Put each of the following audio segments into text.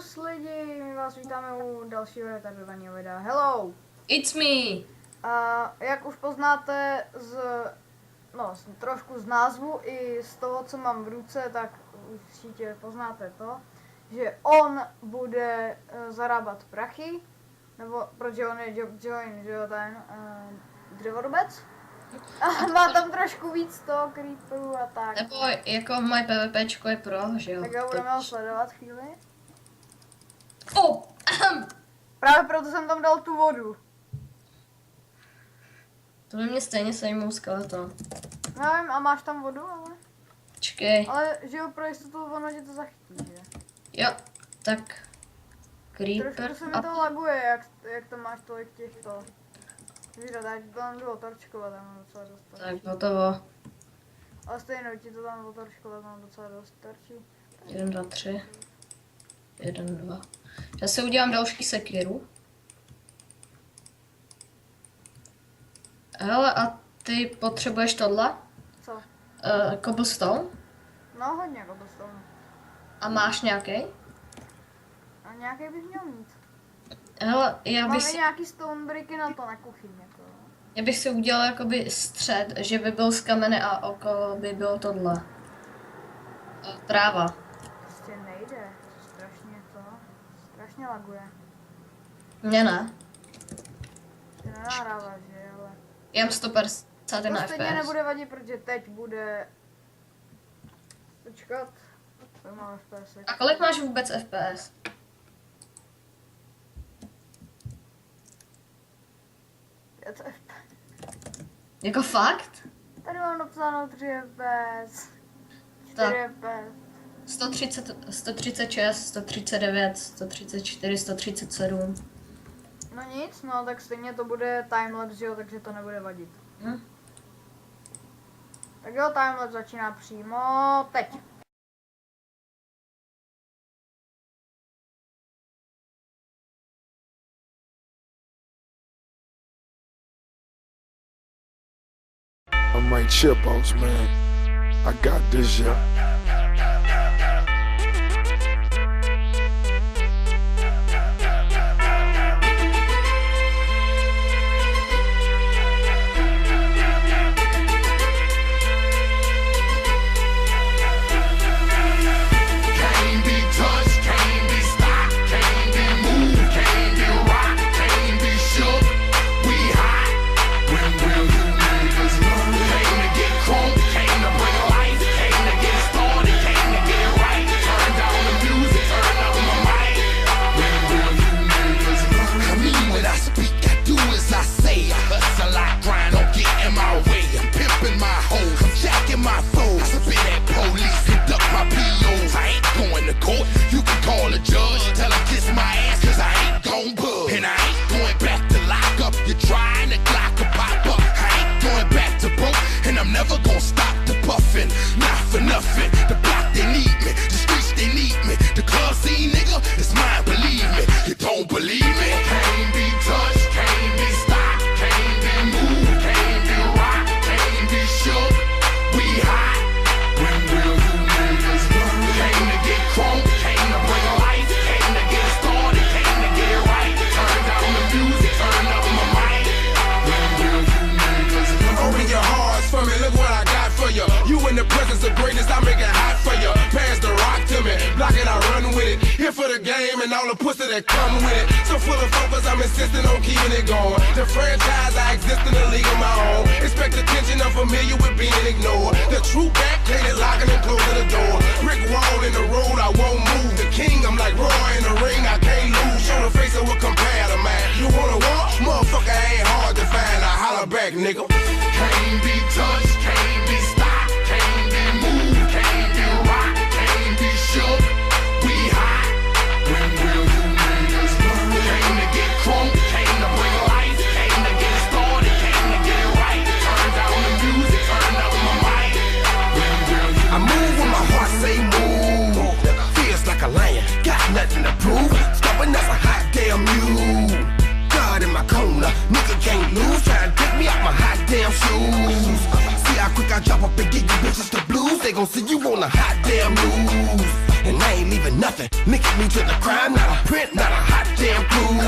Čus lidi, my vás vítáme u dalšího retardovaného videa. Hello! It's me! Jak už poznáte trošku z názvu i z toho, co mám v ruce, tak určitě poznáte to, že on bude zarábat prachy, nebo protože on je join, že jo, ten dřevorubec. A má tam trošku víc toho creeperů a tak. Nebo jako moje PvPčko je pro, že jo? Tak jo, budeme ho sledovat chvíli. Oh! Právě proto jsem tam dal tu vodu. To by mě stejně sejmul skeleton. Nevím, a máš tam vodu, ale? Čekej. Ale že jo, pro jistotu ono tě to zachytí, že? Jo, tak. Creeper. Trošku se mi to laguje, jak tam máš tolik těchto. Zvířat, já ti to tam jdu otorčkovat, já mám docela dost starčí. Tak, hotovo. Ale stejnou ti to tam otorčkovat, mám docela dost starčí. 1, 2, 3. 1, 2. Já si udělám další sekiru. Hele, a ty potřebuješ tohle? Co? Cobblestone? No hodně cobblestone. A máš nějaký? A nějaký bych měl mít. Hele, já Máme bych si... nějaký stone bricky na to, na kuchyň, jako. Já bych si udělal jakoby střed, že by byl z kamene a okolo by bylo tohle. Tráva. Prostě nejde, strašně laguje. Mně ne. Ty nenahráváš, že, ale... Já mám 151 To stejně FPS. nebude vadit, protože teď bude... Počkat. To má FPS. A kolik máš vůbec FPS? Jako fakt? Tady mám napsáno 3 FPS. 4 Tak. FPS. 130, 136, 139, 134, 137. No nic, no tak stejně to bude timelapse, jo, takže to nebude vadit. Hm? Tak jo, timelapse začíná přímo teď. I'm Mike Chipos, man. I got this, yeah. Can't be touched, can't be stopped, can't be moved, can't be rocked, can't be shook. We hot. When will you niggas learn? Came to get crunk, came to bring life, came to get started, came to get right. Turn down the music, turn up my mic. When will you niggas learn? I mean when I speak, I do as I say. I hustle, I grind, don't get in my way. I'm pimping my hoes, I'm jacking my foes. I spit at police, conduct my POs. I ain't going to court, you can call a judge. Tell him kiss my ass, cause I ain't gon' bug. And I ain't going back to lock up. You're trying to Glock a pop up. I ain't going back to broke, and I'm never gon' stop the puffin'. Not for nothing. The block, they need me. The streets, they need me. The club scene, nigga, it's mine, believe me. You don't believe me? Can't be touched, can't be stopped, can't be moved, can't be rocked, can't be shook. We hot. When will you niggas learn? Came to get crunk, came to bring life, came to get started, came to get right. Turn down the music, turn up my mic. When will you niggas learn? Open your hearts for me, look what I got for you. You in the presence of greatness, I make it hot for you. Pass the rock to me, block it, I run with it. Here for the game and all the pussy that come with it. So full of focus, I'm insisting on keeping it going. The franchise, I exist in a league of my own. Expect attention, I'm familiar with being ignored. The true back, painted, locking and closing the door. Brick wall in the road, I won't move. The king, I'm like Roy in the ring, I can't lose. Show the face of what compare to man. You wanna walk? Motherfucker ain't hard to find. I holler back, nigga. Can't be touched, can't be stopped, can't be moved, can't be rocked, can't be shook. We hot. When will you niggas learn? Came to get crunk, came to bring life, came to get started, came to get right. Turn down the music, turn up my mic. When will you I move when my heart say move. Feels like a lion, got nothing to prove. Stubborn as a hot damn mule. God in my corner, nigga can't lose. Try to take me out my hot damn shoes. See how quick I drop up and get you bitches the blues. They gon' see you on the hot damn news. And I ain't leaving nothing. Linking me to the crime, not a print, not a hot damn clue.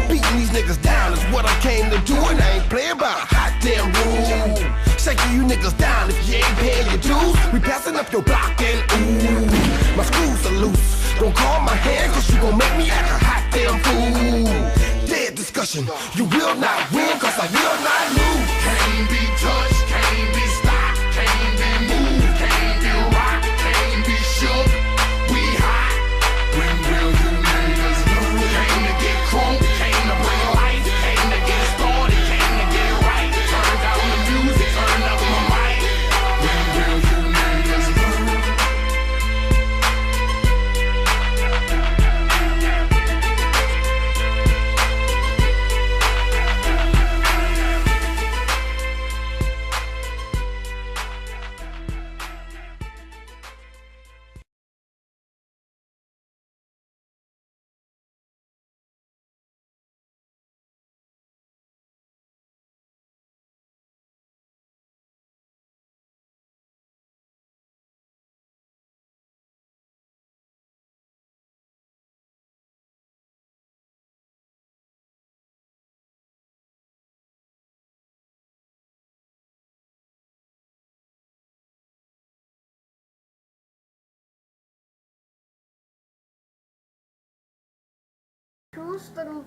Beating these niggas down is what I came to do, and I ain't playing by a hot damn rule. Shaking you niggas down if you ain't paying your dues. We passing up your block and ooh, my screws are loose. Don't call my hand, cause you gon' make me act a hot damn fool. Dead discussion, you will not win, cause I will not lose. Can't be touched, can't be stopped, can't be moved, can't be rocked, can't be shook. We hot. When will you niggas learn? Came to get crunk, came to bring life, came to get started, came to get right. Turned down the music, turned up my mic. When will you niggas learn?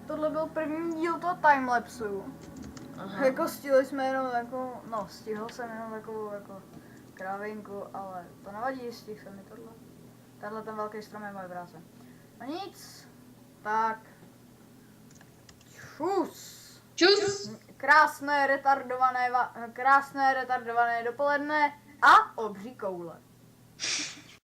Tohle byl první díl toho timelapsu. Jako stihli jsme jenom jako, no stihl jsem jenom takovou jako krávinku, ale to nevadí, stihl se mi tohle. Tenhle ten velký strom je moje práce. No nic, tak čus. Čus! Krásné retardované dopoledne a obří koule.